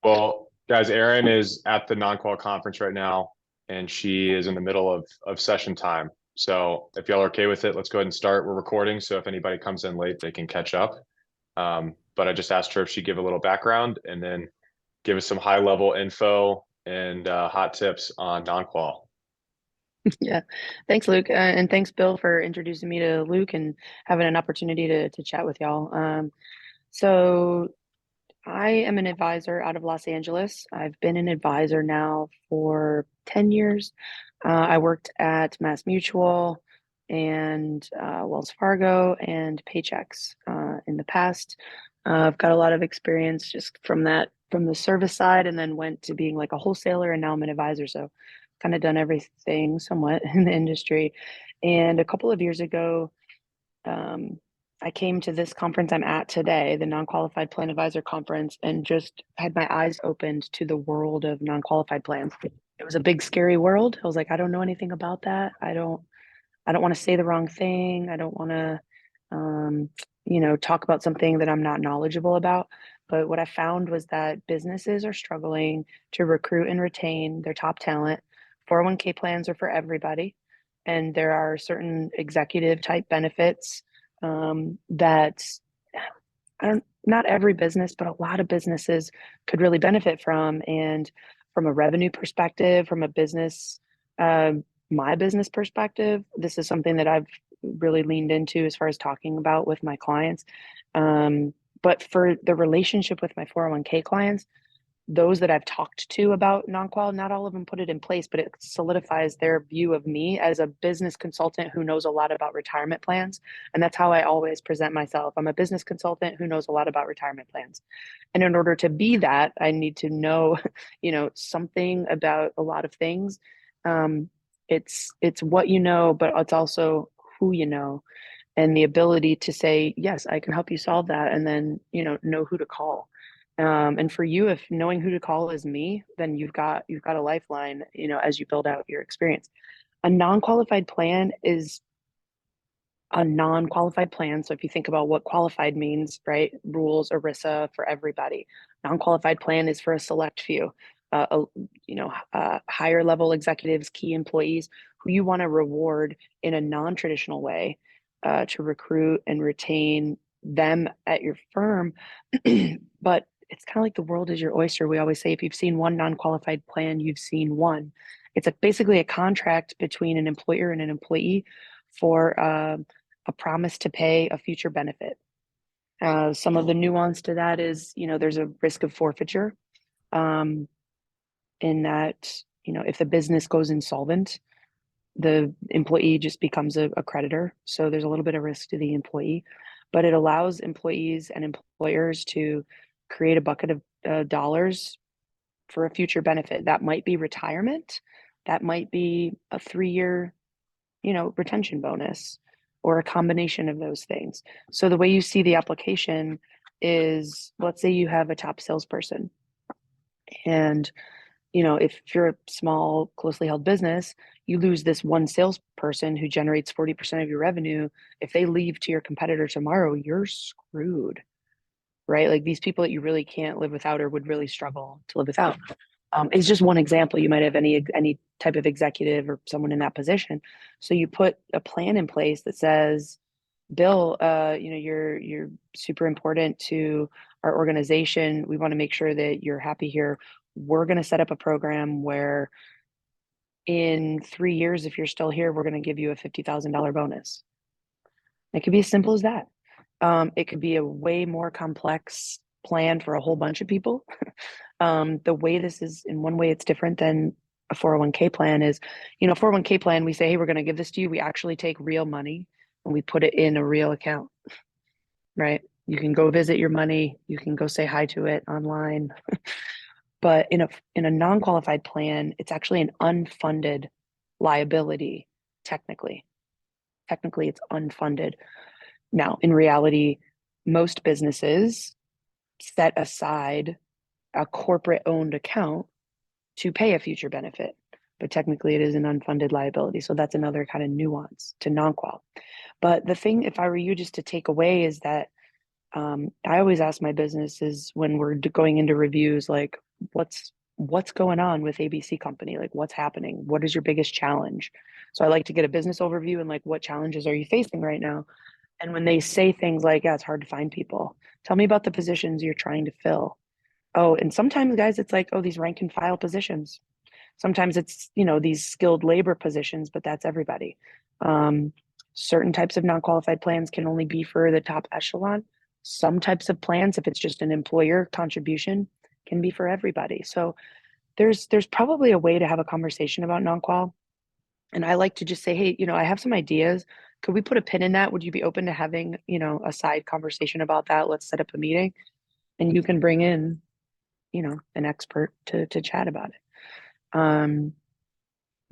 Well, guys, Erin is at the non-qual conference right now, and she is in the middle of session time. So if y'all are okay with it, let's go ahead and start. We're recording, so if anybody comes in late, they can catch up. But I just asked her if she'd give a little background and then give us some high-level info and hot tips on non-qual. Yeah. Thanks, Luke. And thanks, Bill, for introducing me to Luke and having an opportunity to chat with y'all. So I am an advisor out of Los Angeles. I've been an advisor now for 10 years. I worked at Mass Mutual and Wells Fargo and Paychex in the past. I've got a lot of experience just from the service side, and then went to being like a wholesaler, and now I'm an advisor. So kind of done everything somewhat in the industry. And a couple of years ago, um, I came to this conference I'm at today, the Non-Qualified Plan Advisor Conference, and just had my eyes opened to the world of non-qualified plans. It was a big, scary world. I was like, I don't know anything about that. I don't want to say the wrong thing. I don't want to, um, talk about something that I'm not knowledgeable about. But what I found was that businesses are struggling to recruit and retain their top talent. 401k plans are for everybody, and there are certain executive type benefits that I don't, not every business, but a lot of businesses could really benefit from. And from a revenue perspective, from a business, my business perspective, this is something that I've really leaned into as far as talking about with my clients. But for the relationship with my 401k clients, those that I've talked to about non-qual, not all of them put it in place, but it solidifies their view of me as a business consultant who knows a lot about retirement plans. And that's how I always present myself. I'm a business consultant who knows a lot about retirement plans. And in order to be that, I need to know, something about a lot of things. Um, it's what you know, but it's also who you know, and the ability to say, yes, I can help you solve that, and then, know who to call. And for you, if knowing who to call is me, then you've got a lifeline, as you build out your experience. A non-qualified plan is a non-qualified plan. So if you think about what qualified means, right? Rules, ERISA for everybody. Non-qualified plan is for a select few, uh, higher level executives, key employees who you want to reward in a non-traditional way to recruit and retain them at your firm. But it's kind of like the world is your oyster. We always say if you've seen one non-qualified plan, you've seen one. It's basically a contract between an employer and an employee for a promise to pay a future benefit. Some of the nuance to that is, there's a risk of forfeiture um, in that, if the business goes insolvent, the employee just becomes a creditor. So there's a little bit of risk to the employee, but it allows employees and employers to create a bucket of dollars for a future benefit. That might be retirement. That might be a 3-year retention bonus or a combination of those things. So the way you see the application is, let's say you have a top salesperson, and if you're a small, closely held business, you lose this one salesperson who generates 40% of your revenue. If they leave to your competitor tomorrow, you're screwed, right? Like these people that you really can't live without or would really struggle to live without. It's just one example. You might have any type of executive or someone in that position. So you put a plan in place that says, Bill, you're super important to our organization. We want to make sure that you're happy here. We're going to set up a program where in 3 years, if you're still here, we're going to give you a $50,000 bonus. It could be as simple as that. It could be a way more complex plan for a whole bunch of people. The way this is, in one way, it's different than a 401k plan is, 401k plan, we say, hey, we're going to give this to you. We actually take real money and we put it in a real account, right? You can go visit your money. You can go say hi to it online. But in a non-qualified plan, it's actually an unfunded liability, technically. Technically, it's unfunded. Now, in reality, most businesses set aside a corporate owned account to pay a future benefit, but technically it is an unfunded liability. So that's another kind of nuance to non-qual. But the thing, if I were you, just to take away is that I always ask my businesses when we're going into reviews, like, what's going on with ABC company? Like what's happening? What is your biggest challenge? So I like to get a business overview and like what challenges are you facing right now? And when they say things like, yeah, it's hard to find people, tell me about the positions you're trying to fill. Oh, and sometimes guys, it's like, oh, these rank and file positions. Sometimes it's, these skilled labor positions, but that's everybody. Um, Certain types of non-qualified plans can only be for the top echelon. Some types of plans, if it's just an employer contribution, can be for everybody. So there's probably a way to have a conversation about non-qual. And I like to just say, hey, I have some ideas. Could we put a pin in that? Would you be open to having, a side conversation about that? Let's set up a meeting and you can bring in, an expert to chat about it.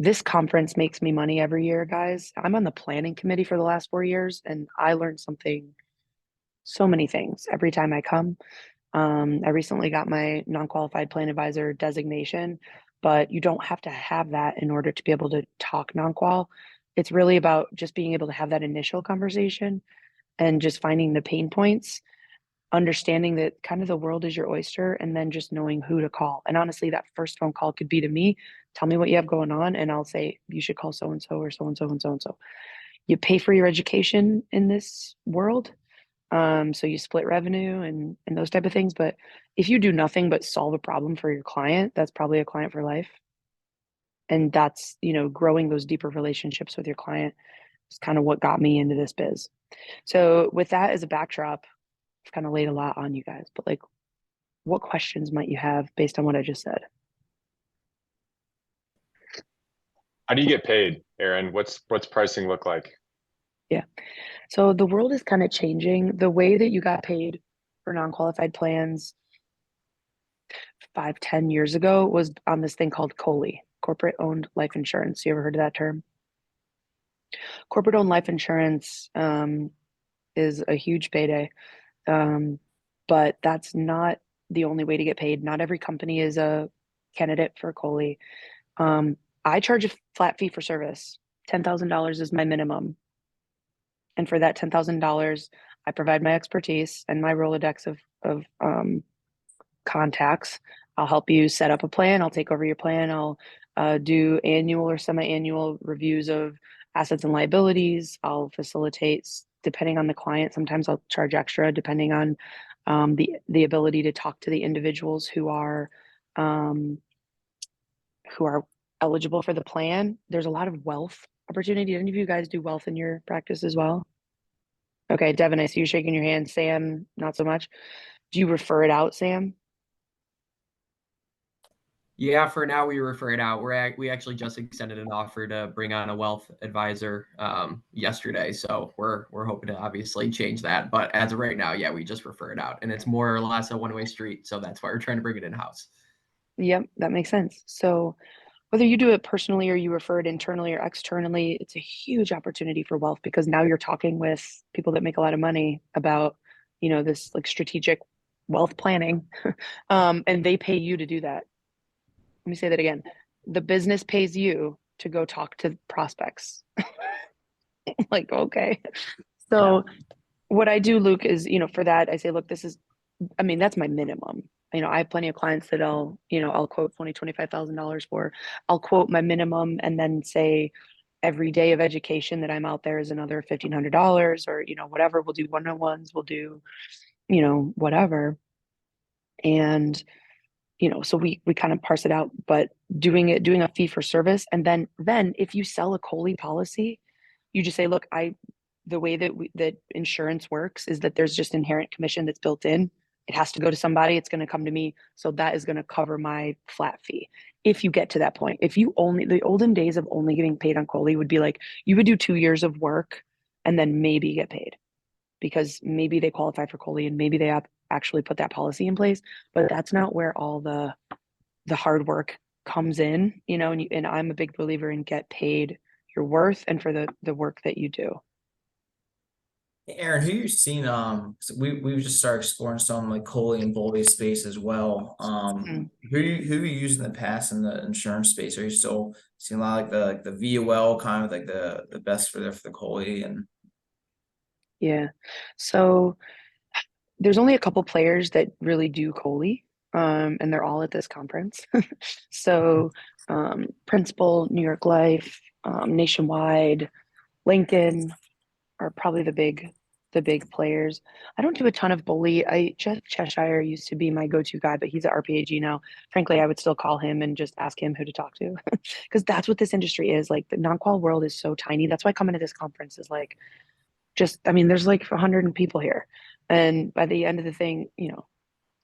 This conference makes me money every year, guys. I'm on the planning committee for the last 4 years, and I learned so many things every time I come. I recently got my non-qualified plan advisor designation, but you don't have to have that in order to be able to talk non-qual. It's really about just being able to have that initial conversation and just finding the pain points, understanding that kind of the world is your oyster, and then just knowing who to call. And honestly, that first phone call could be to me. Tell me what you have going on, and I'll say, you should call so and so or so and so and so and so. You pay for your education in this world. So you split revenue and those type of things. But if you do nothing but solve a problem for your client, that's probably a client for life. And that's, growing those deeper relationships with your client is kind of what got me into this biz. So with that as a backdrop, I've kind of laid a lot on you guys, but like, what questions might you have based on what I just said? How do you get paid, Erin? What's pricing look like? Yeah. So the world is kind of changing. The way that you got paid for non-qualified plans 5, 10 years ago was on this thing called COLI, corporate owned life insurance. You ever heard of that term? Corporate owned life insurance is a huge payday, um, but that's not the only way to get paid. Not every company is a candidate for COLI. Um, I charge a flat fee for service. $10,000 is my minimum. And for that $10,000, I provide my expertise and my Rolodex of contacts. I'll help you set up a plan. I'll take over your plan. I'll do annual or semi-annual reviews of assets and liabilities. I'll facilitate, depending on the client. Sometimes I'll charge extra, depending on the ability to talk to the individuals um, who are eligible for the plan. There's a lot of wealth opportunity. Did any of you guys do wealth in your practice as well? Okay, Devin, I see you shaking your hand. Sam, not so much. Do you refer it out, Sam? Yeah, for now we refer it out. We actually just extended an offer to bring on a wealth advisor yesterday, so we're hoping to obviously change that. But as of right now, yeah, we just refer it out, and it's more or less a one-way street. So that's why we're trying to bring it in house. Yep, that makes sense. So whether you do it personally or you refer it internally or externally, it's a huge opportunity for wealth because now you're talking with people that make a lot of money about, this like strategic wealth planning. And they pay you to do that. Let me say that again. The business pays you to go talk to prospects. Like, okay. So what I do, Luke, is, for that, I say, look, that's my minimum. I have plenty of clients that I'll quote $25,000 for. I'll quote my minimum and then say every day of education that I'm out there is another $1,500 or, whatever. We'll do one-on-ones, we'll do, whatever. And, so we kind of parse it out, but doing a fee for service. And then if you sell a COLI policy, you just say, look, the way that insurance works is that there's just inherent commission that's built in. It has to go to somebody. It's going to come to me. So that is going to cover my flat fee. If you get to that point, if you only, the olden days of only getting paid on COLI would be like, you would do 2 years of work and then maybe get paid because maybe they qualify for COLI and maybe they actually put that policy in place. But that's not where all the hard work comes in, and I'm a big believer in get paid your worth and for the work that you do. Aaron, who you seen? So we've just started exploring some like Coley and Volve space as well. Mm, Who you used in the past in the insurance space? Are you still seeing a lot like the VOL kind of like the best for the Coley and yeah. So there's only a couple players that really do COLI. and they're all at this conference. So Principal, New York Life, Nationwide, Lincoln are probably the big players. I don't do a ton of bully. Jeff Cheshire used to be my go-to guy, but he's at RPAG now. Frankly, I would still call him and just ask him who to talk to, because that's what this industry is. Like the non-qual world is so tiny. That's why coming to this conference is like, just, I mean, there's like 100 people here, and by the end of the thing,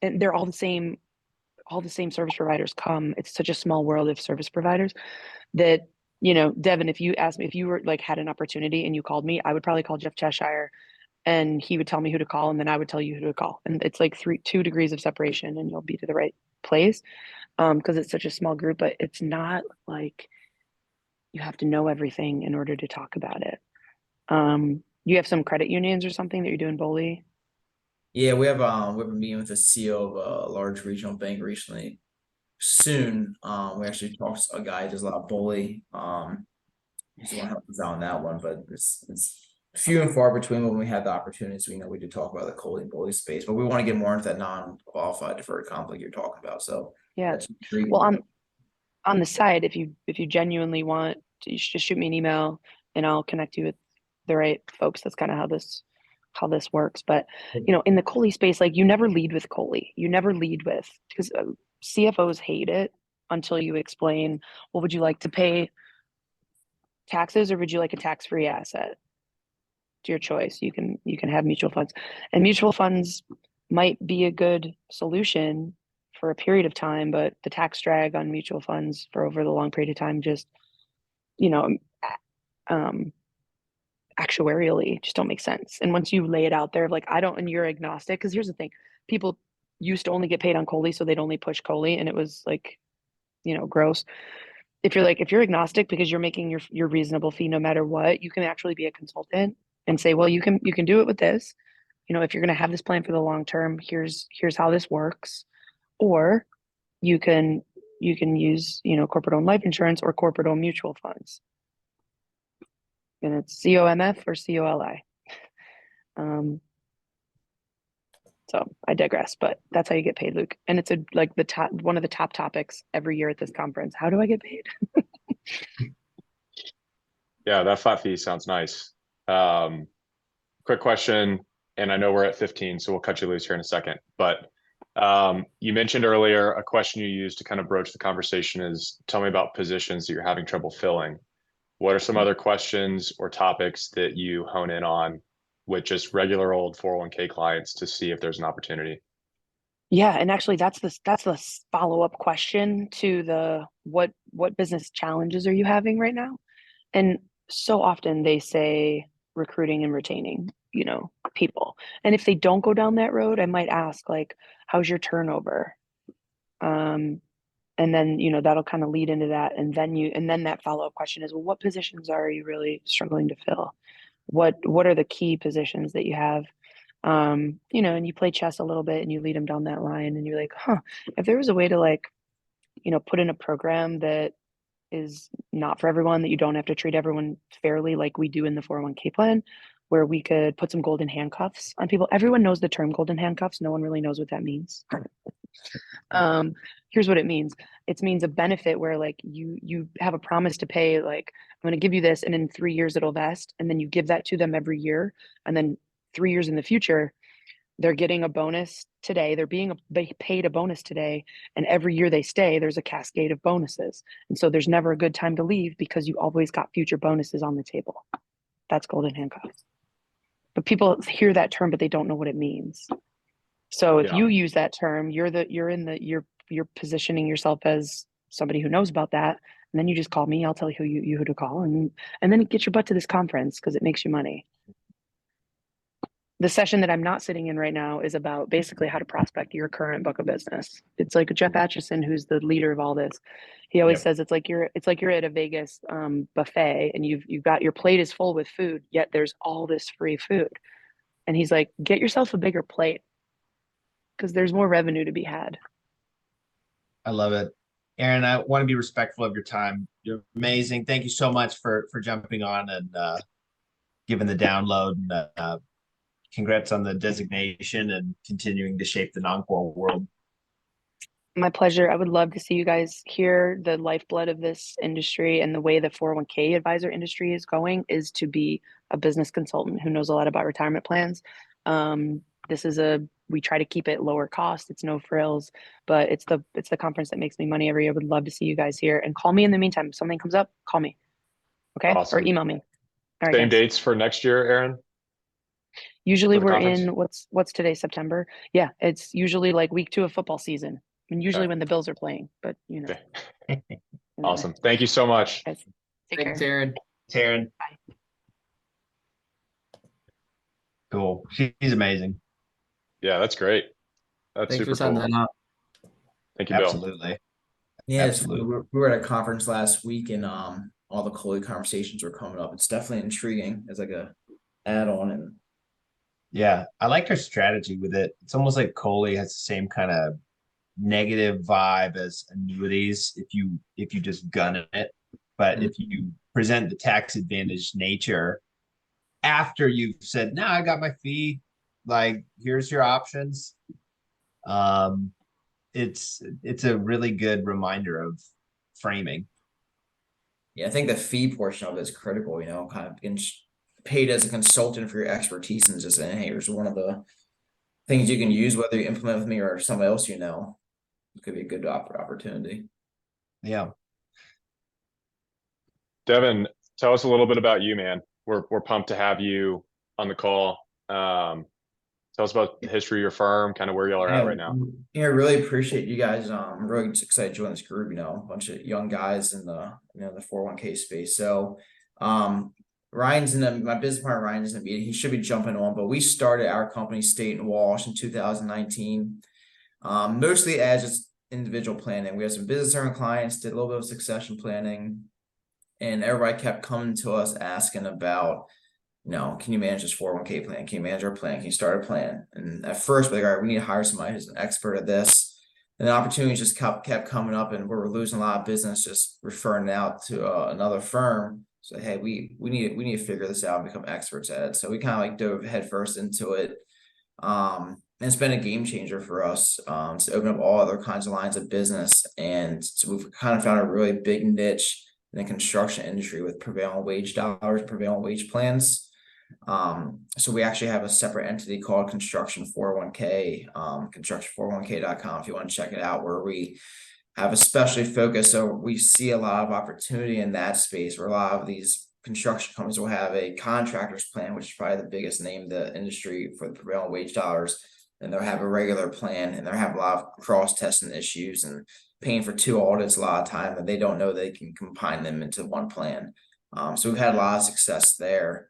and they're all the same service providers come. It's such a small world of service providers that, Devin, if you asked me, if you were like had an opportunity and you called me, I would probably call Jeff Cheshire and he would tell me who to call, and then I would tell you who to call. And it's like 2 degrees of separation and you'll be to the right place. Because it's such a small group, but it's not like you have to know everything in order to talk about it. You have some credit unions or something that you're doing bully? Yeah, we've been meeting with the CEO of a large regional bank recently. Soon, we actually talked to a guy who does a lot of bully. He's the one helping us out on that one, but it's few and far between when we had the opportunities. We know we did talk about the COLI and bully space, but we want to get more into that non-qualified deferred comp like you're talking about. So Yeah. that's intriguing. Well, on the side, if you genuinely want to, you should just shoot me an email and I'll connect you with the right folks. That's kind of how this works. But in the COLI space, like you never lead with COLI. You never lead with, because CFOs hate it until you explain, well, would you like to pay taxes or would you like a tax-free asset? To your choice. You can have mutual funds, and mutual funds might be a good solution for a period of time, but the tax drag on mutual funds for over the long period of time just, actuarially just don't make sense. And once you lay it out there, like and you're agnostic, because here's the thing, people used to only get paid on COLI, so they'd only push COLI, and it was like, gross. If you're agnostic because you're making your reasonable fee no matter what, you can actually be a consultant and say, well, you can do it with this. If you're going to have this plan for the long term, here's how this works. Or you can use, corporate owned life insurance or corporate owned mutual funds. And it's COMF or COLI. So I digress, but that's how you get paid, Luke. And it's one of the top topics every year at this conference. How do I get paid? Yeah, that flat fee sounds nice. Quick question, and I know we're at 15, so we'll cut you loose here in a second. But you mentioned earlier a question you used to kind of broach the conversation is, tell me about positions that you're having trouble filling. What are some other questions or topics that you hone in on with just regular old 401k clients to see if there's an opportunity? Yeah, and actually that's the follow-up question to the what business challenges are you having right now? And so often they say recruiting and retaining, people. And if they don't go down that road, I might ask, like, how's your turnover? And then, that'll kind of lead into that. And then that follow-up question is, well, what positions are you really struggling to fill? What are the key positions that you have? And you play chess a little bit and you lead them down that line and you're like, if there was a way to, like, put in a program that is not for everyone, that you don't have to treat everyone fairly like we do in the 401k plan, where we could put some golden handcuffs on people. Everyone knows the term golden handcuffs. No one really knows what that means. Here's what it means. It means a benefit where, like, you have a promise to pay, like, I'm going to give you this and in 3 years it'll vest, and then you give that to them every year, and then 3 years in the future they're getting a bonus today. They're being paid a bonus today, and every year they stay, there's a cascade of bonuses. And so there's never a good time to leave because you always got future bonuses on the table. That's golden handcuffs. But people hear that term, but they don't know what it means. So if you use that term, you're positioning yourself as somebody who knows about that. And then you just call me. I'll tell you who to call, and then get your butt to this conference because it makes you money. The session that I'm not sitting in right now is about basically how to prospect your current book of business. It's like Jeff Atchison, who's the leader of all this. He always says it's like you're at a Vegas buffet, and you've got your plate is full with food, yet there's all this free food. And he's like, get yourself a bigger plate because there's more revenue to be had. I love it. Erin, I want to be respectful of your time. You're amazing. Thank you so much for jumping on and giving the download. And congrats on the designation and continuing to shape the non-qual world. My pleasure. I would love to see you guys here. The lifeblood of this industry and the way the 401k advisor industry is going is to be a business consultant who knows a lot about retirement plans. This is we try to keep it lower cost. It's no frills, but it's the conference that makes me money every year. I would love to see you guys here, and call me in the meantime. If something comes up, call me. Okay? Or Awesome. email me. All right, Same guys. dates for next year, Aaron? Usually For the we're conference? in what's today, September? Yeah, it's usually like week 2 of football season. And usually Okay. when the Bills are playing, but you know. Okay. Anyway, Awesome. Thank you so much. guys, take Thanks, care. Aaron. Taryn. Cool. She's amazing. Yeah, that's great. That's Thanks super for setting cool. that up. Thank you, Bill. Absolutely. Yeah, Absolutely. we were at a conference last week and all the COLI conversations were coming up. It's definitely intriguing as like a add-on and Yeah, I like her strategy with it. It's almost like Coley has the same kind of negative vibe as annuities if you just gun it. But if you present the tax advantage nature after you've said, "No, I got my fee, like here's your options." Um, it's a really good reminder of framing. yeah, I think the fee portion of it is critical, you know, kind of getting paid as a consultant for your expertise and just saying, hey, here's one of the things you can use, whether you implement with me or somebody else, you know, it could be a good opportunity. Yeah. Devin, tell us a little bit about you, man. We're pumped to have you on the call. Tell us about the history of your firm, kind of where y'all are at right now. Yeah, I really appreciate you guys. I'm really excited to join this group, you know, a bunch of young guys in the 401k space. So Ryan's my business partner Ryan's in the meeting. He should be jumping on, but we started our company State and Walsh in 2019. Mostly as just individual planning. We had some business owner clients, did a little bit of succession planning, and everybody kept coming to us asking about, you know, can you manage this 401k plan? Can you manage our plan? Can you start a plan? And at first, we're like, all right, we need to hire somebody who's an expert at this. And the opportunities just kept coming up, and we were losing a lot of business just referring it out to another firm. So hey, we need to figure this out and become experts at it. So we kind of like dove headfirst into it. And it's been a game changer for us to open up all other kinds of lines of business. And so we've kind of found a really big niche in the construction industry with prevailing wage dollars, prevailing wage plans. So we actually have a separate entity called Construction 401k, construction401k.com if you want to check it out, where we have especially focused. So we see a lot of opportunity in that space where a lot of these construction companies will have a contractor's plan, which is probably the biggest name in the industry for the prevailing wage dollars. And they'll have a regular plan, and they'll have a lot of cross-testing issues and paying for 2 audits a lot of time, and they don't know they can combine them into one plan. So we've had a lot of success there.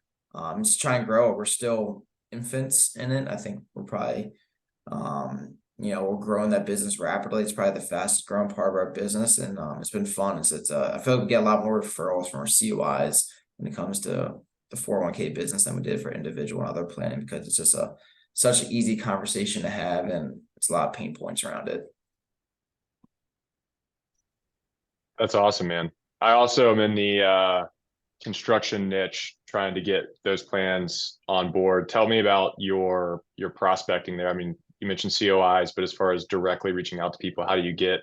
Just try and grow it. We're still infants in it. I think we're probably, we're growing that business rapidly. It's probably the fastest growing part of our business, and it's been fun. I feel like we get a lot more referrals from our COIs when it comes to the 401k business than we did for individual and other planning, because it's just such an easy conversation to have, and it's a lot of pain points around it. That's awesome, man. I also am in the construction niche, trying to get those plans on board. Tell me about your prospecting there. I mean, you mentioned COIs, but as far as directly reaching out to people, how do you get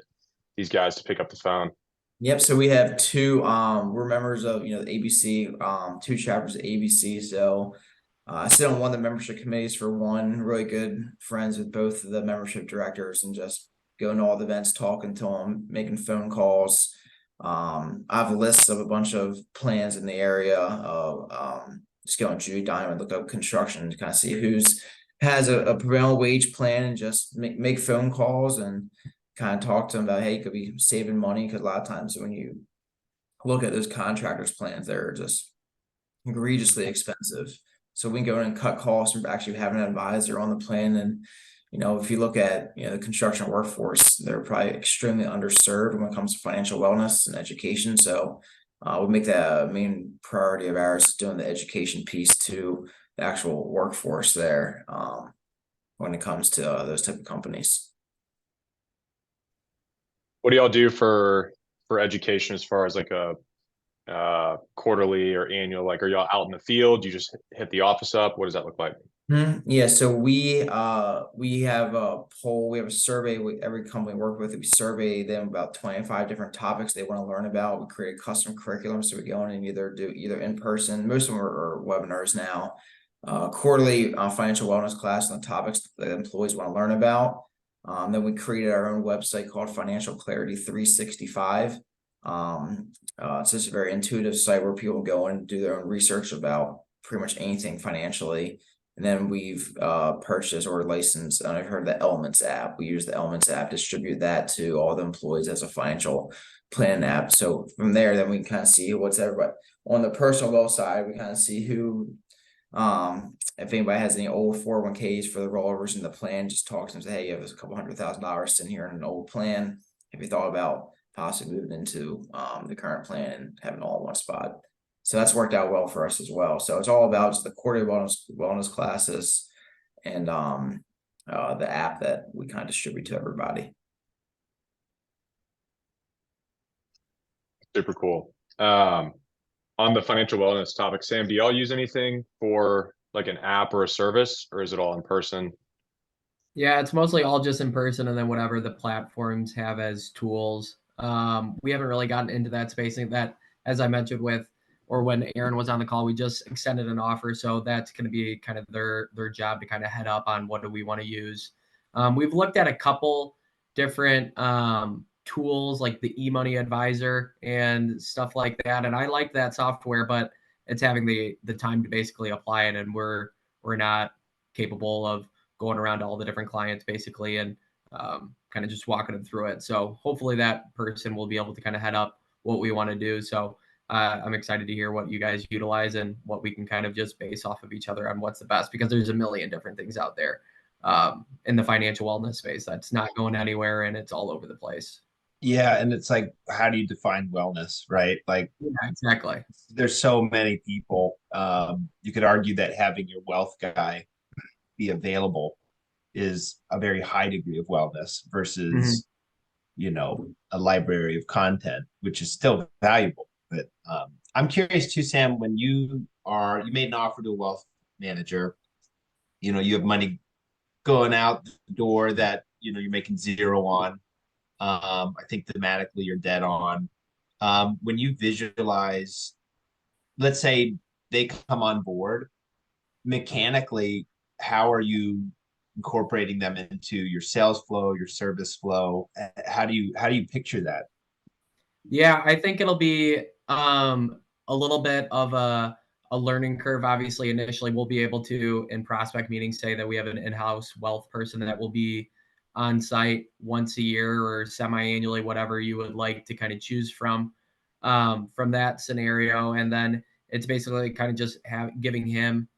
these guys to pick up the phone? Yep. So we have 2, we're members of, the ABC, 2 chapters of ABC. So I sit on one of the membership committees for one, really good friends with both of the membership directors, and just going to all the events, talking to them, making phone calls. I have lists of a bunch of plans in the area of just go on Judy Diamond, look up construction to kind of see who's has a prevailing wage plan, and just make phone calls and kind of talk to them about, hey, you could be saving money, because a lot of times when you look at those contractors' plans, they're just egregiously expensive. So we can go in and cut costs from actually having an advisor on the plan. And if you look at the construction workforce, they're probably extremely underserved when it comes to financial wellness and education. So we'll make that a main priority of ours, doing the education piece to the actual workforce there when it comes to those type of companies. What do y'all do for education as far as like a quarterly or annual? Like, are y'all out in the field? You just hit the office up? What does that look like? Yeah, so we have a poll, we have a survey with every company we work with. We survey them about 25 different topics they want to learn about. We create a custom curriculum, so we go in and do either in person. Most of them are webinars now. Quarterly financial wellness class on the topics that employees want to learn about. Then we created our own website called Financial Clarity 365. It's just a very intuitive site where people go in and do their own research about pretty much anything financially. And then we've purchased or licensed, and I've heard the Elements app. We use the Elements app, distribute that to all the employees as a financial plan app. So from there, then we can kind of see what's everybody on the personal wealth side. We kind of see who, if anybody has any old 401ks for the rollovers in the plan, just talk to them, say, hey, you have a couple $100,000 sitting here in an old plan. Have you thought about possibly moving into the current plan and having it all in one spot? So that's worked out well for us as well. So it's all about just the quarterly wellness classes and the app that we kind of distribute to everybody. Super cool. On the financial wellness topic, Sam, do y'all use anything for like an app or a service, or is it all in person? Yeah, it's mostly all just in person, and then whatever the platforms have as tools. We haven't really gotten into that space. That, as I mentioned when Erin was on the call, we just extended an offer, so that's going to be kind of their job to kind of head up on what do we want to use. We've looked at a couple different tools like the eMoney Advisor and stuff like that, and I like that software, but it's having the time to basically apply it, and we're not capable of going around to all the different clients basically and kind of just walking them through it. So hopefully that person will be able to kind of head up what we want to do. So I'm excited to hear what you guys utilize and what we can kind of just base off of each other on what's the best, because there's a million different things out there in the financial wellness space that's not going anywhere, and it's all over the place. Yeah, and it's like, how do you define wellness, right? Like, Yeah, exactly. there's so many people. You could argue that having your wealth guy be available is a very high degree of wellness versus, a library of content, which is still valuable. But I'm curious too, Sam, when you made an offer to a wealth manager, you have money going out the door that, you're making zero on. I think thematically you're dead on. When you visualize, let's say they come on board, mechanically, how are you incorporating them into your sales flow, your service flow? How do you picture that? Yeah, I think it'll be a little bit of a learning curve. Obviously, initially, we'll be able to, in prospect meetings, say that we have an in-house wealth person that will be on site once a year or semi-annually, whatever you would like to kind of choose from that scenario. And then it's basically kind of just giving him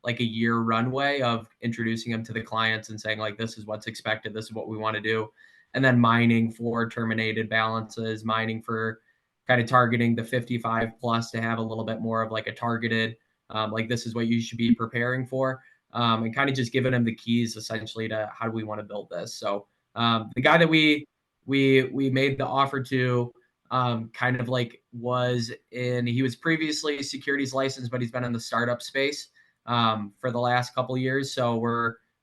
like a year runway of introducing him to the clients and saying, like, this is what's expected, this is what we want to do, and then mining for terminated balances, mining for kind of targeting the 55 plus to have a little bit more of like a targeted, like this is what you should be preparing for, and kind of just giving them the keys essentially to how do we want to build this. So the guy that we made the offer to kind of like he was previously securities licensed, but he's been in the startup space for the last couple of years. So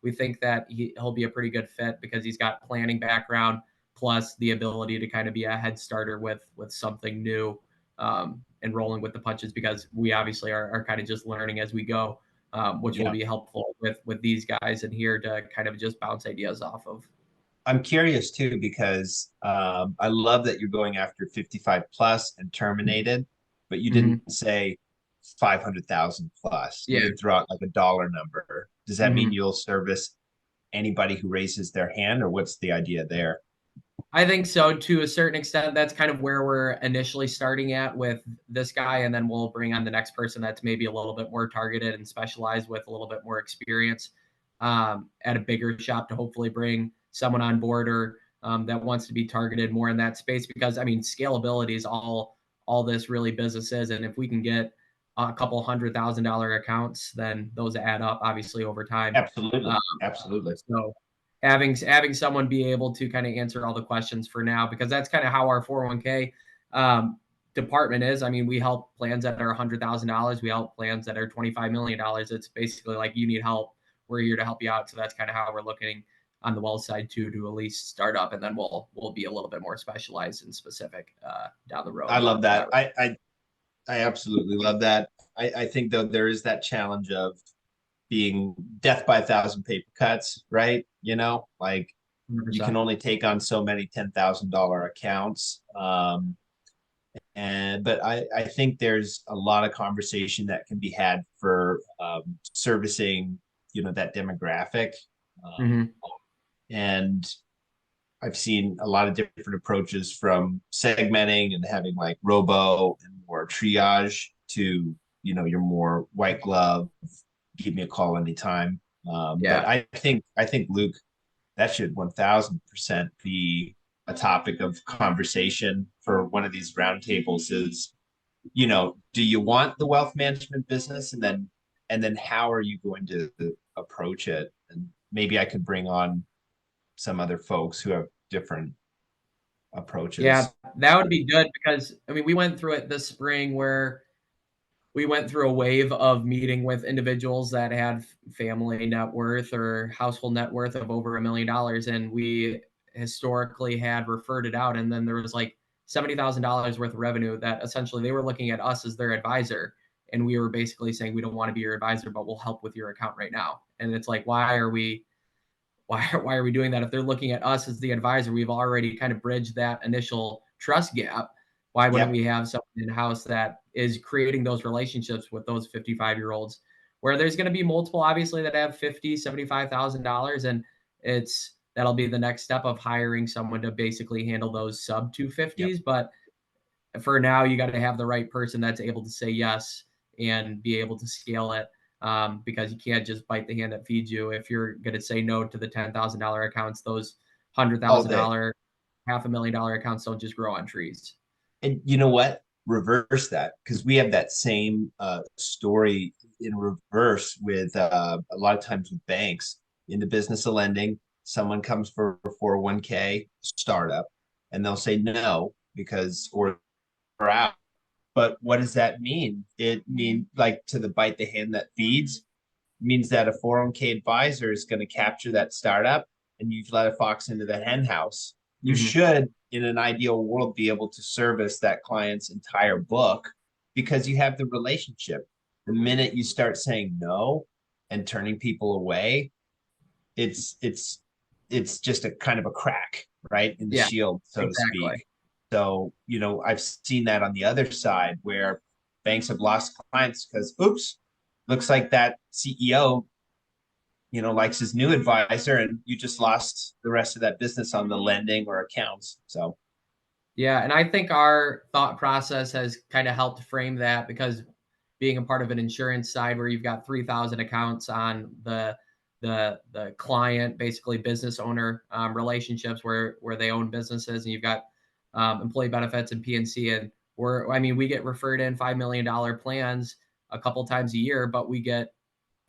we think that he'll be a pretty good fit because he's got planning background plus the ability to kind of be a head starter with something new and rolling with the punches, because we obviously are kind of just learning as we go, which will be helpful with these guys in here to kind of just bounce ideas off of. I'm curious too, because I love that you're going after 55 plus and terminated, but you didn't say 500,000 plus. You didn't throw out like a dollar number. Does that mean you'll service anybody who raises their hand, or what's the idea there? I think so, to a certain extent. That's kind of where we're initially starting at with this guy, and then we'll bring on the next person that's maybe a little bit more targeted and specialized with a little bit more experience at a bigger shop to hopefully bring someone on board or that wants to be targeted more in that space. Because I mean, scalability is all this really business is, and if we can get a couple $100,000 accounts, then those add up obviously over time. Absolutely, absolutely. So having someone be able to kind of answer all the questions for now, because that's kind of how our 401k department is. I mean, we help plans that are $100,000. We help plans that are $25 million. It's basically like, you need help, we're here to help you out. So that's kind of how we're looking on the wealth side too, to at least start up, and then we'll be a little bit more specialized and specific down the road. I love that. I absolutely love that. I think though there is that challenge of being death by 1,000 paper cuts, right? You know, like you 100%. can only take on so many $10,000 accounts. But I think there's a lot of conversation that can be had for servicing, you know, that demographic. And I've seen a lot of different approaches, from segmenting and having like robo and more triage to, you know, your more white glove, give me a call anytime. But I think Luke, that should 1,000% be a topic of conversation for one of these roundtables. Is, you know, do you want the wealth management business, and then how are you going to approach it? And maybe I could bring on some other folks who have different approaches. Yeah, that would be good, because I mean, we went through it this spring where we went through a wave of meeting with individuals that had family net worth or household net worth of over $1 million. And we historically had referred it out. And then there was like $70,000 worth of revenue that essentially they were looking at us as their advisor. And we were basically saying, we don't want to be your advisor, but we'll help with your account right now. And it's like, why are we doing that? If they're looking at us as the advisor, we've already kind of bridged that initial trust gap. Why wouldn't we have someone in-house that is creating those relationships with those 55-year-olds, where there's going to be multiple, obviously, that have $50,000, $75,000, and that'll be the next step of hiring someone to basically handle those sub 250s. But for now, you got to have the right person that's able to say yes and be able to scale it. Because you can't just bite the hand that feeds you. If you're going to say no to the $10,000 accounts, those $100,000, $500,000 accounts don't just grow on trees. And you know what? Reverse that, because we have that same story in reverse with a lot of times with banks in the business of lending. Someone comes for a 401k startup, and they'll say no because or out. But what does that mean? It means, like, to the bite the hand that feeds, means that a 401k advisor is going to capture that startup, and you've let a fox into the hen house. You should, in an ideal world, be able to service that client's entire book because you have the relationship. The minute you start saying no and turning people away, it's just a kind of a crack, right, in the shield, so to speak. So, you know, I've seen that on the other side where banks have lost clients because, oops, looks like that CEO, you know, likes his new advisor, and you just lost the rest of that business on the lending or accounts. So, yeah. And I think our thought process has kind of helped frame that, because being a part of an insurance side where you've got 3,000 accounts on the client, basically business owner relationships where they own businesses, and you've got employee benefits and PNC, and we get referred in $5 million plans a couple times a year, but we get,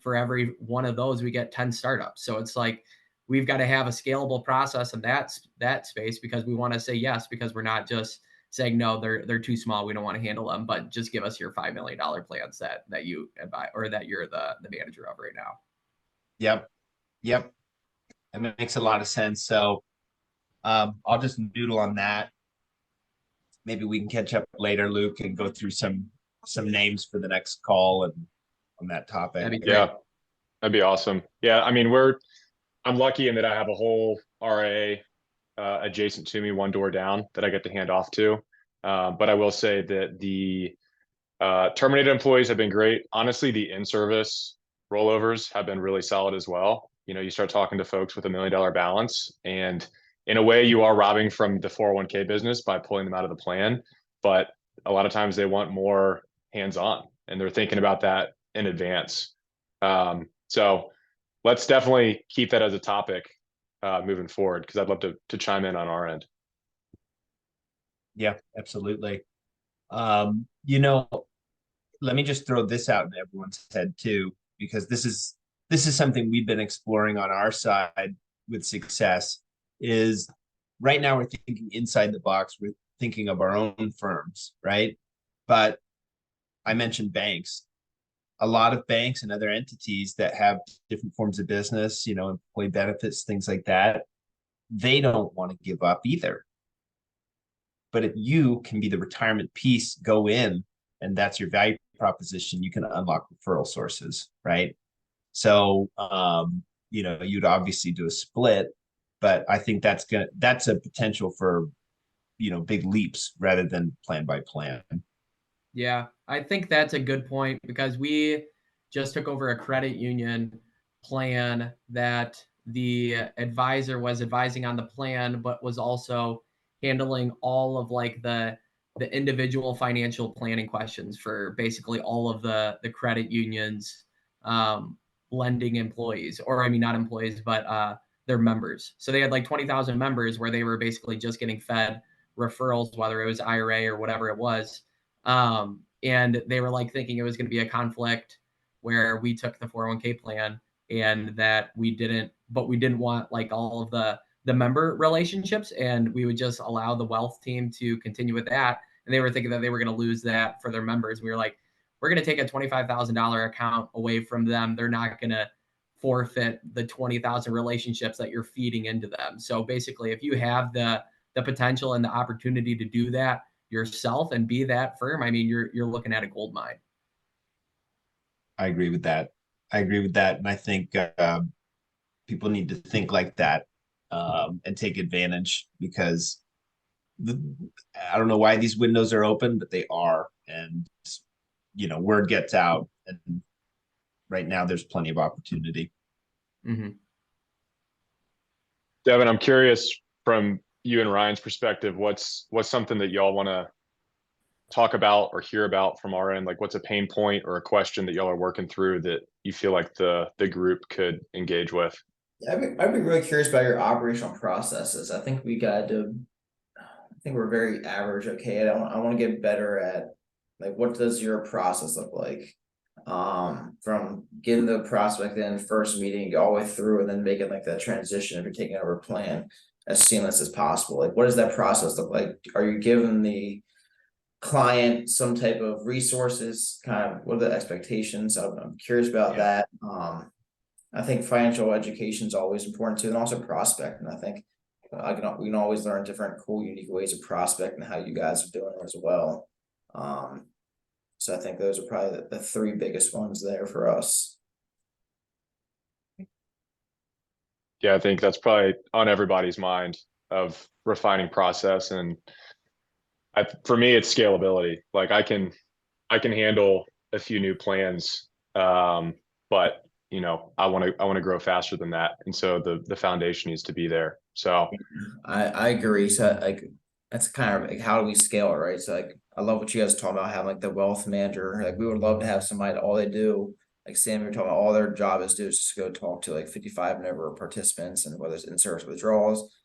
for every one of those, we get 10 startups. So it's like, we've got to have a scalable process in that space, because we want to say yes, because we're not just saying no, they're too small, we don't want to handle them, but just give us your $5 million plans that you buy, or that you're the manager of right now. Yep. That makes a lot of sense. So I'll just noodle on that. Maybe we can catch up later, Luke, and go through some names for the next call and on that topic. That'd be great. Yeah, that'd be awesome. Yeah, I mean, I'm lucky in that I have a whole RA adjacent to me, one door down, that I get to hand off to. But I will say that the terminated employees have been great. Honestly, the in-service rollovers have been really solid as well. You know, you start talking to folks with $1 million balance, and in a way you are robbing from the 401k business by pulling them out of the plan. But a lot of times they want more hands-on, and they're thinking about that in advance. So let's definitely keep that as a topic moving forward, because I'd love to chime in on our end. Yeah, absolutely. You know, let me just throw this out in everyone's head too, because this is something we've been exploring on our side with success. Is right now we're thinking inside the box. thinking of our own firms, right? But I mentioned banks. A lot of banks and other entities that have different forms of business, employee benefits, things like that, they don't want to give up either. But if you can be the retirement piece, go in, and that's your value proposition, you can unlock referral sources, right? So, you'd obviously do a split, but I think that's a potential for, big leaps rather than plan by plan. Yeah, I think that's a good point because we just took over a credit union plan that the advisor was advising on the plan, but was also handling all of like the individual financial planning questions for basically all of the credit unions lending employees, or I mean not employees, but their members. So they had like 20,000 members where they were basically just getting fed referrals, whether it was IRA or whatever it was. And they were like thinking it was going to be a conflict where we took the 401k plan and that we didn't want like all of the member relationships, and we would just allow the wealth team to continue with that. And they were thinking that they were going to lose that for their members. We were like, we're going to take a $25,000 account away from them. They're not going to forfeit the 20,000 relationships that you're feeding into them. So basically, if you have the potential and the opportunity to do that yourself and be that firm, I mean, you're looking at a gold mine. I agree with that. And I think people need to think like that and take advantage, because I don't know why these windows are open, but they are. And, word gets out. And right now there's plenty of opportunity. Mm-hmm. Devin, I'm curious from you and Ryan's perspective, what's something that y'all want to talk about or hear about from our end? Like, what's a pain point or a question that y'all are working through that you feel like the group could engage with? Yeah, I'd be really curious about your operational processes. I think we're very average. Okay, I want to get better at, like, what does your process look like? From getting the prospect in first meeting all the way through, and then making like that transition if you're taking over a plan as seamless as possible. Like, what does that process look like? Are you giving the client some type of resources? Kind of, what are the expectations? I'm curious about that. I think financial education is always important too, and also prospect. And I think we can always learn different cool, unique ways of prospect and how you guys are doing it as well. So I think those are probably the three biggest ones there for us. Yeah, I think that's probably on everybody's mind of refining process. And for me, it's scalability. Like I can handle a few new plans, but I want to grow faster than that. And so the foundation needs to be there. So I agree. So like, that's kind of like, how do we scale it, right? So like, I love what you guys talking about, having like the wealth manager. Like, we would love to have somebody that all they do, like Sam, you're talking about, all their job is to do is just go talk to like 55 and over participants, and whether it's in service withdrawals.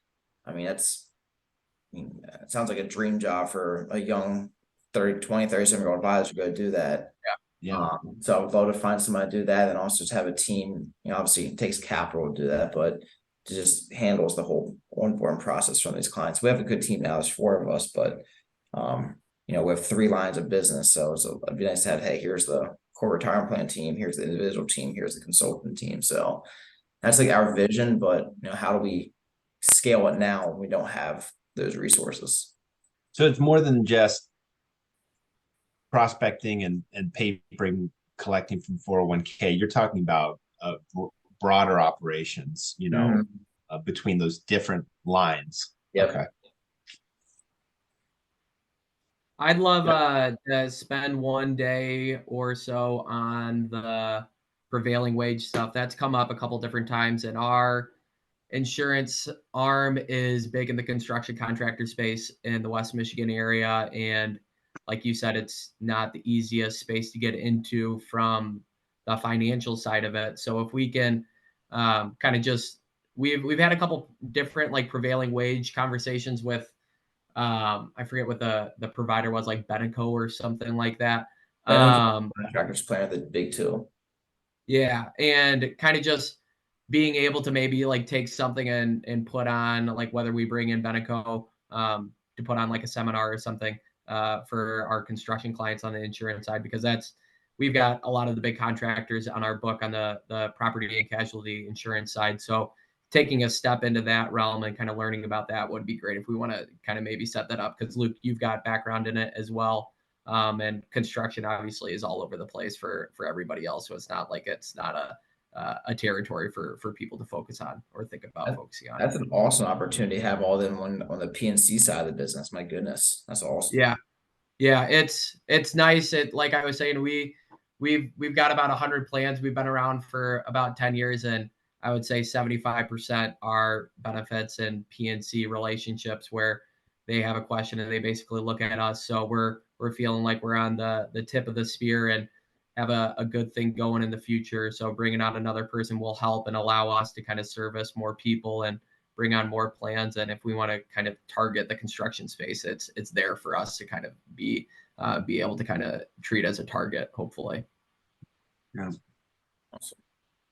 I mean, it sounds like a dream job for a young 37-year-old advisor to go do that. Yeah. So I would love to find somebody to do that, and also just have a team. Obviously it takes capital to do that, but to just handles the whole onboarding process from these clients. We have a good team now. There's 4 of us, but we have 3 lines of business. So it'd be nice to have, hey, here's the core retirement plan team, here's the individual team, here's the consultant team. So that's like our vision, but how do we scale it now when we don't have those resources? So it's more than just prospecting and papering, collecting from 401k. You're talking about broader operations, between those different lines. Yep. Okay. I'd love to spend one day or so on the prevailing wage stuff. That's come up a couple different times, and our insurance arm is big in the construction contractor space in the West Michigan area. And like you said, it's not the easiest space to get into from the financial side of it. So if we can kind of just, we've had a couple different like prevailing wage conversations with, I forget what the provider was, like Beneco or something like that. Contractors plan the big 2. Yeah. And kind of just being able to maybe like take something and put on, like, whether we bring in Beneco, to put on like a seminar or something for our construction clients on the insurance side, because we've got a lot of the big contractors on our book on the property and casualty insurance side. So taking a step into that realm and kind of learning about that would be great if we want to kind of maybe set that up, because Luke, you've got background in it as well. And construction obviously is all over the place for everybody else. So it's not like it's not a territory for people to focus on or think about focusing on. That's an awesome opportunity to have all them on the PNC side of the business. My goodness, that's awesome. Yeah, it's nice. Like I was saying, we've got about 100 plans. We've been around for about 10 years, and I would say 75% are benefits and PNC relationships where they have a question and they basically look at us. So we're feeling like we're on the tip of the spear and have a good thing going in the future. So bringing on another person will help and allow us to kind of service more people and bring on more plans. And if we want to kind of target the construction space, it's there for us to kind of be able to kind of treat as a target, hopefully. Yeah. Awesome.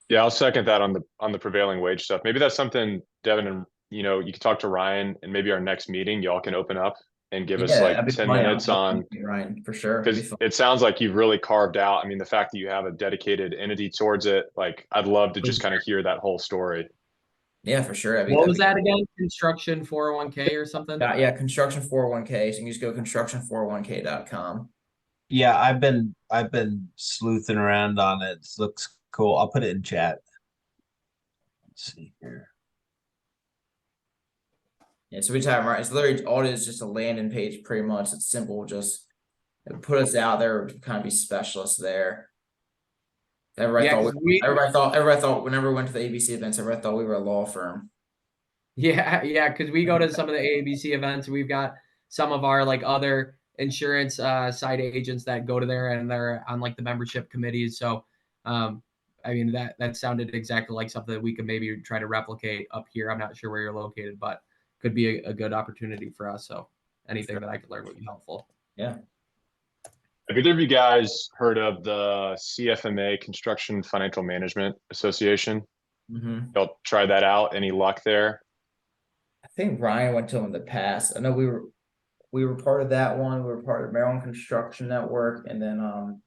Yeah, I'll second that on the prevailing wage stuff. Maybe that's something, Devin, and you can talk to Ryan, and maybe our next meeting, y'all can open up and give us like that'd be 10 funny. minutes on, Ryan, for sure. That'd be because fun. it sounds like you've really carved out. I mean, the fact that you have a dedicated entity towards it, like I'd love to just kind of hear that whole story. Yeah, for sure. What was that again? Construction 401k or something? Yeah, construction 401k. So you can just go construction401k.com. Yeah, I've been sleuthing around on it. It looks cool. I'll put it in chat. Let's see here. Yeah, so we time right. It's literally all it is, just a landing page, pretty much. It's simple, just put us out there to kind of be specialists there. Everybody thought whenever we went to the ABC events, everybody thought we were a law firm. Yeah, because we go to some of the ABC events. We've got some of our like other insurance side agents that go to there, and they're on like the membership committees. So I mean that sounded exactly like something that we could maybe try to replicate up here. I'm not sure where you're located, but could be a good opportunity for us. So anything that I could learn would be helpful. Yeah. Have either of you guys heard of the CFMA, Construction Financial Management Association? Mm-hmm. Y'all try that out. Any luck there? I think Ryan went to them in the past. I know we were part of that one. We were part of Maryland Construction Network, and then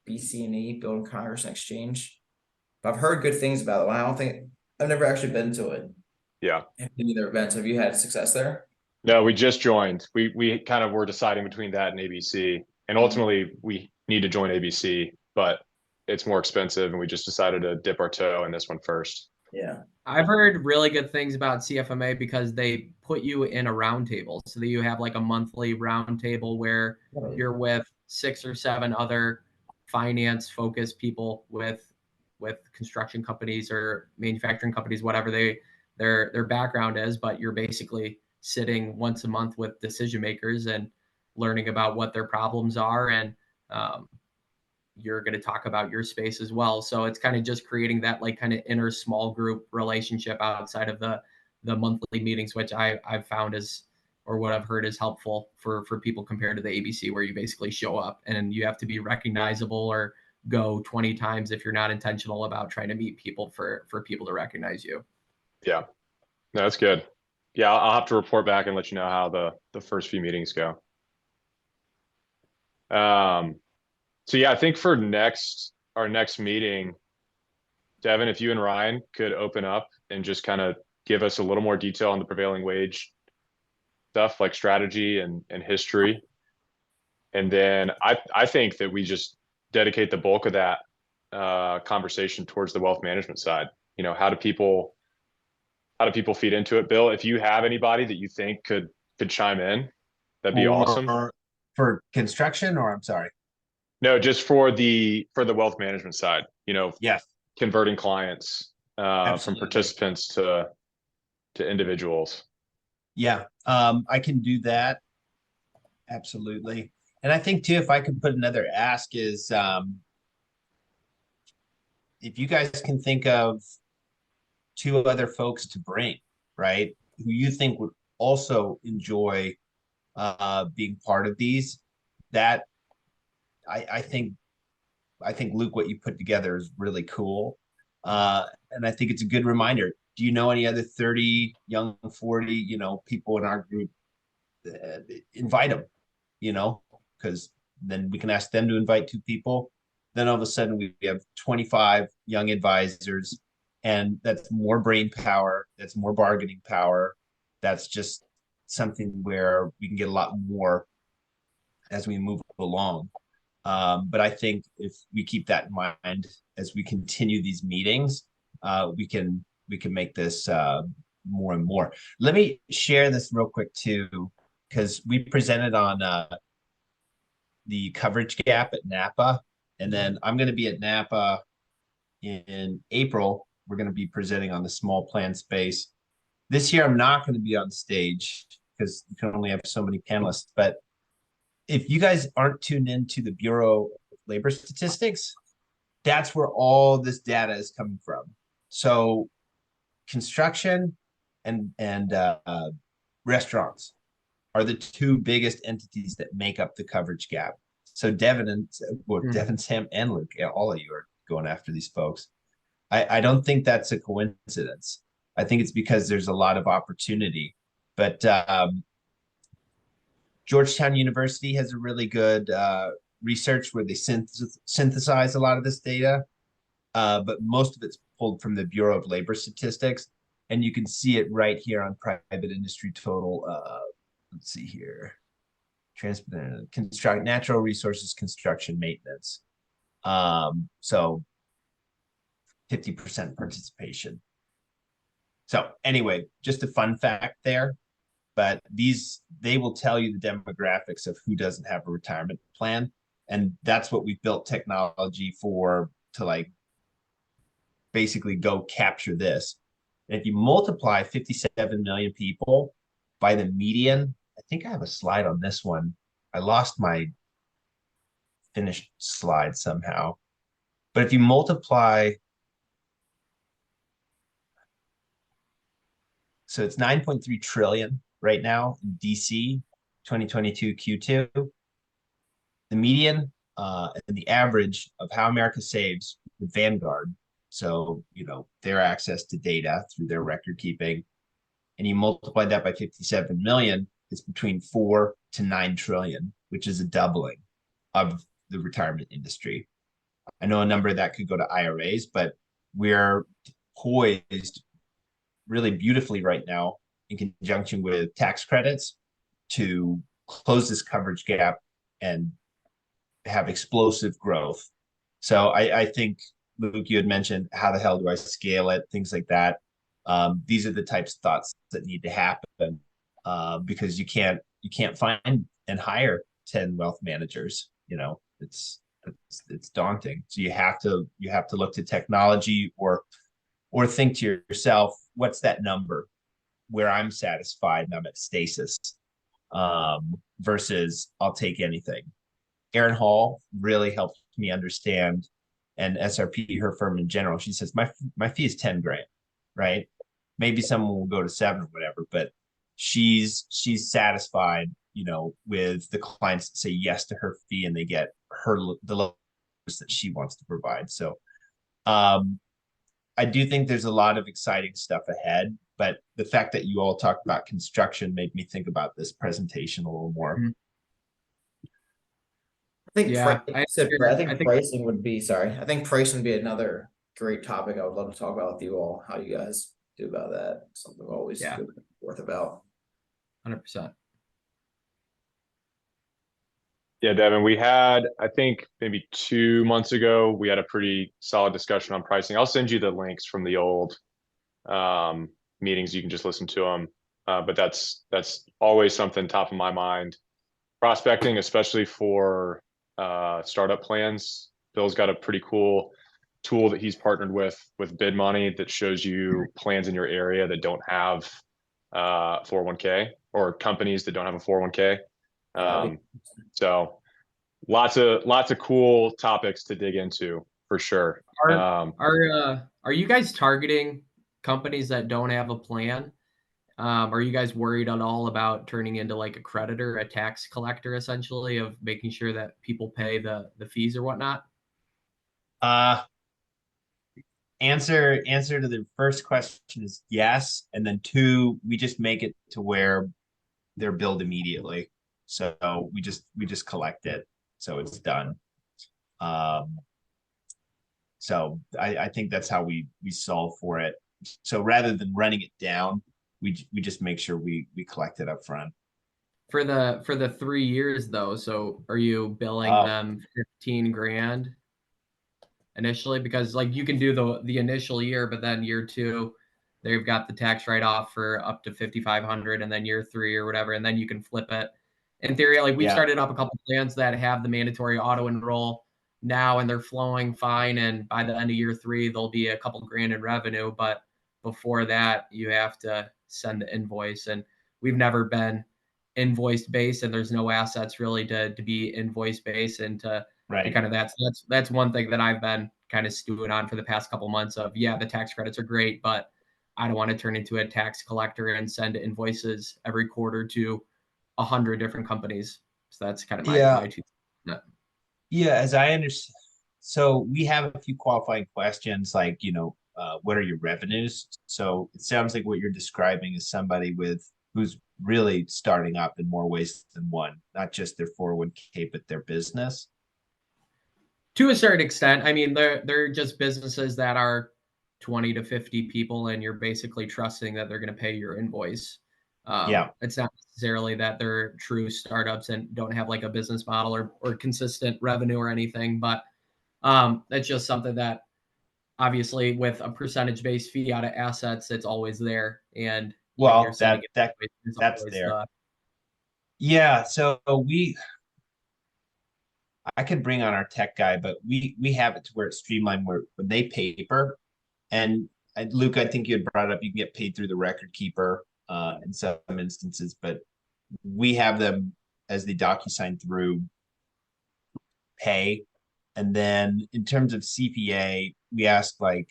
BC&E, Building Congress and Exchange. But I've heard good things about it. I've never actually been to it. Yeah. Any of their events. Have you had success there? No, we just joined. We kind of were deciding between that and ABC, and ultimately we need to join ABC, but it's more expensive, and we just decided to dip our toe in this one first. Yeah. I've heard really good things about CFMA because they put you in a roundtable, so that you have like a monthly roundtable where you're with 6 or 7 other finance focused people with construction companies or manufacturing companies, whatever their background is, but you're basically sitting once a month with decision makers and learning about what their problems are, and you're going to talk about your space as well. So it's kind of just creating that like kind of inner small group relationship outside of the monthly meetings, which I've found or what I've heard is helpful for people compared to the ABC, where you basically show up and you have to be recognizable or go 20 times if you're not intentional about trying to meet people for people to recognize you. Yeah, no, that's good. Yeah, I'll have to report back and let you know how the first few meetings go. So yeah, I think for our next meeting, Devin, if you and Ryan could open up and just kind of give us a little more detail on the prevailing wage stuff, like strategy and history. And then I think that we just dedicate the bulk of that conversation towards the wealth management side. How do people feed into it? Bill, if you have anybody that you think could chime in, that'd be awesome. For construction, or I'm sorry. No, just for the wealth management side, Yes. converting clients from participants to individuals. Yeah, I can do that. Absolutely. And I think too, if I could put another ask is, if you guys can think of 2 other folks to bring, right, who you think would also enjoy being part of these, that I think Luke, what you put together is really cool. And I think it's a good reminder. Do you know any other 30, young 40, people in our group invite them, because then we can ask them to invite 2 people. Then all of a sudden we have 25 young advisors, and that's more brain power, that's more bargaining power. That's just something where we can get a lot more as we move along. But I think if we keep that in mind as we continue these meetings, we can make this more and more. Let me share this real quick too, because we presented on the coverage gap at Napa, and then I'm going to be at Napa in April. We're going to be presenting on the small plan space. This year, I'm not going to be on stage because you can only have so many panelists. But if you guys aren't tuned into the Bureau of Labor Statistics, that's where all this data is coming from. So construction and restaurants are the 2 biggest entities that make up the coverage gap. So Devin, Sam, and Luke, all of you are going after these folks. I don't think that's a coincidence. I think it's because there's a lot of opportunity. But Georgetown University has a really good research where they synthesize a lot of this data, but most of it's pulled from the Bureau of Labor Statistics, and you can see it right here on private industry total. Let's see here, construct, natural resources, construction, maintenance. So 50% participation. So anyway, just a fun fact there. But they will tell you the demographics of who doesn't have a retirement plan. And that's what we built technology for, to like basically go capture this. And if you multiply 57 million people by the median, I think I have a slide on this one. I lost my finished slide somehow. But if you multiply, so it's 9.3 trillion right now in DC 2022 Q2. The median and the average of how America saves with Vanguard, so their access to data through their record keeping, and you multiply that by 57 million, it's between 4 to 9 trillion, which is a doubling of the retirement industry. I know a number of that could go to IRAs, but we're poised really beautifully right now in conjunction with tax credits to close this coverage gap and have explosive growth. So I think, Luke, you had mentioned, how the hell do I scale it, things like that. These are the types of thoughts that need to happen, because you can't find and hire 10 wealth managers. It's daunting. So you have to look to technology or think to yourself, what's that number where I'm satisfied and I'm at stasis, versus I'll take anything. Erin Hall really helped me understand, and SRP, her firm in general. She says my fee is 10 grand, right? Maybe someone will go to 7 or whatever, but she's satisfied, with the clients that say yes to her fee and they get the levels that she wants to provide. So I do think there's a lot of exciting stuff ahead, but the fact that you all talked about construction made me think about this presentation a little more. Mhm. I think Yeah, pricing would be, I think pricing would be another great topic. I would love to talk about with you all, how you guys do about that. Something always good forth about. 100%. Yeah, Devin, we had, I think maybe 2 months ago, we had a pretty solid discussion on pricing. I'll send you the links from the old meetings. You can just listen to them. But that's always something top of my mind. Prospecting, especially for startup plans. Bill's got a pretty cool tool that he's partnered with Bid Money that shows you plans in your area that don't have 401k, or companies that don't have a 401k. So lots of cool topics to dig into for sure. Are you guys targeting companies that don't have a plan? Are you guys worried at all about turning into like a creditor, a tax collector, essentially, of making sure that people pay the fees or whatnot? Answer to the first question is yes, and then 2, we just make it to where they're billed immediately. So we just collect it, so it's done. Um, so I think that's how we solve for it. So rather than running it down, we just make sure we collect it up front. For the 3 years though, so are you billing Oh. them 15 grand initially? Because like you can do the initial year, but then year 2, they've got the tax write-off for up to 5,500, and then year 3 or whatever, and then you can flip it. In theory, like we've Yeah. started up a couple plans that have the mandatory auto enroll now, and they're flowing fine. And by the end of year 3, there'll be a couple grand in revenue. But before that, you have to send the invoice, and we've never been invoice based, and there's no assets really to be invoice based and to Right. kind of that's one thing that I've been kind of stewing on for the past couple months of, yeah, the tax credits are great, but I don't want to turn into a tax collector and send invoices every quarter to 100 different companies. So that's kind of my two. Yeah, as I understand, so we have a few qualifying questions like, what are your revenues? So it sounds like what you're describing is somebody who's really starting up in more ways than one, not just their 401k, but their business. To a certain extent, I mean, they're just businesses that are 20 to 50 people, and you're basically trusting that they're going to pay your invoice. Yeah. It's not necessarily that they're true startups and don't have like a business model or consistent revenue or anything, but that's just something that obviously with a percentage-based fee out of assets, it's always there. And when you're Well, sending it, that's always there. Yeah, so I could bring on our tech guy, but we have it to where it's streamlined where when they paper, and Luke, I think you had brought up you can get paid through the record keeper in some instances, but we have them as the DocuSign through pay. And then in terms of CPA, we ask like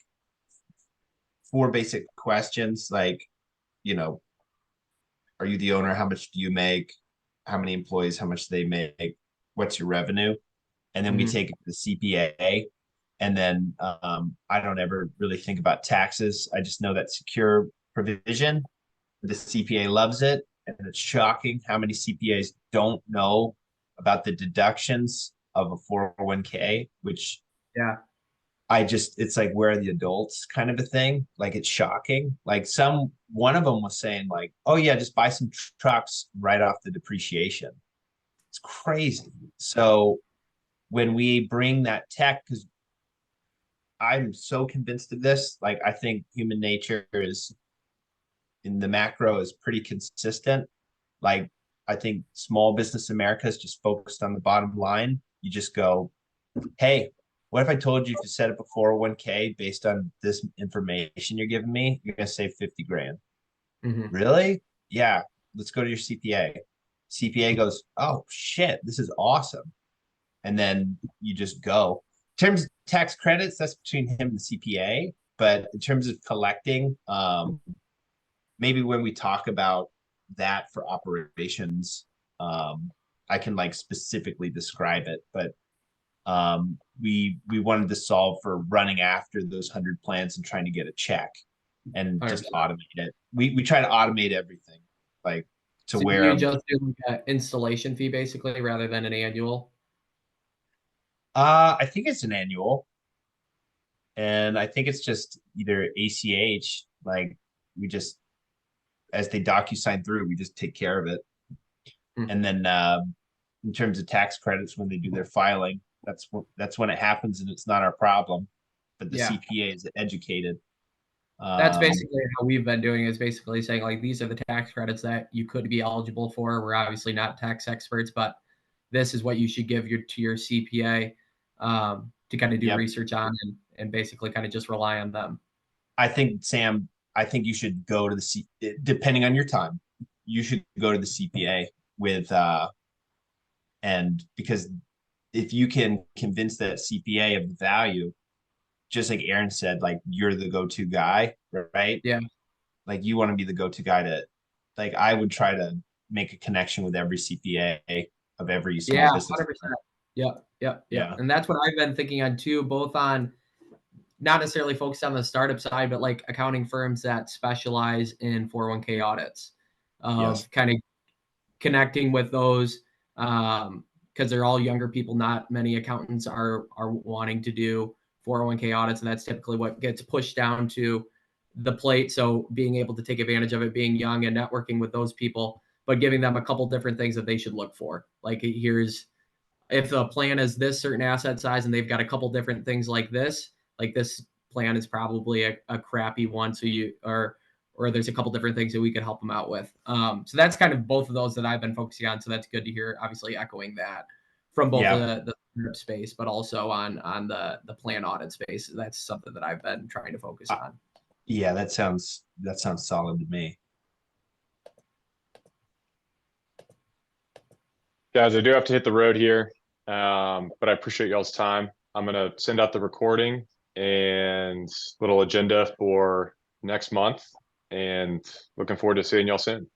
4 basic questions like, are you the owner? How much do you make? How many employees? How much do they make? What's your revenue? And then we take it to the CPA. And then I don't ever really think about taxes. I just know that secure provision. The CPA loves it. And it's shocking how many CPAs don't know about the deductions of a 401k, which Yeah. it's like, where are the adults kind of a thing. Like, it's shocking. Like one of them was saying like, oh yeah, just buy some trucks right off the depreciation. It's crazy. So when we bring that tech, because I'm so convinced of this, like I think human nature is in the macro is pretty consistent. Like I think small business America is just focused on the bottom line. You just go, hey, what if I told you to set up a 401k based on this information you're giving me, you're gonna save 50 grand. Really? Yeah, let's go to your CPA. CPA goes, oh shit, this is awesome. And then you just go. In terms of tax credits, that's between him and the CPA. But in terms of collecting, maybe when we talk about that for operations, I can like specifically describe it. But we wanted to solve for running after those 100 plans and trying to get a check and 100%. just automate it. We try to automate everything, like to So where you just do like an installation fee basically rather than an annual. I think it's an annual, and I think it's just either ACH. Like we just, as they DocuSign through, we just take care of it. And then in terms of tax credits, when they do their filing, that's when it happens, and it's not our problem. But the CPA is educated. That's basically how we've been doing, is basically saying like, these are the tax credits that you could be eligible for. We're obviously not tax experts, but this is what you should give to your CPA to kind of do research on and basically kind of just rely on them. I think, Sam, you should go to depending on your time, you should go to the CPA with and because if you can convince that CPA of the value, just like Erin said, like you're the go-to guy, right? Yeah. Like you want to be the go-to guy to, like I would try to make a connection with every CPA of every small business. 100%. Yeah. And that's what I've been thinking on too, both on not necessarily focused on the startup side, but like accounting firms that specialize in 401k audits of kind of connecting with those, because they're all younger people. Not many accountants are wanting to do 401k audits, and that's typically what gets pushed down to the plate. So being able to take advantage of it, being young and networking with those people, but giving them a couple different things that they should look for. Like, here's, if the plan is this certain asset size and they've got a couple different things like this plan is probably a crappy one. So or there's a couple different things that we could help them out with. So that's kind of both of those that I've been focusing on. So that's good to hear, obviously echoing that from both the space, but also on the plan audit space. That's something that I've been trying to focus on. Yeah, that sounds solid to me. Guys, I do have to hit the road here, but I appreciate y'all's time. I'm gonna send out the recording and little agenda for next month, and looking forward to seeing y'all soon.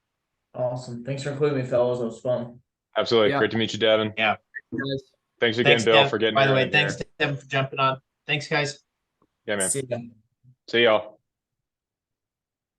Awesome. Thanks for including me, fellas. It was fun. Absolutely. Yeah. Great to meet you, Devin. Yeah. Thanks again, Bill, Dev. for getting By the Erin way, in thanks here. Devin for jumping on. Thanks, guys. Yeah, man. See ya. See y'all.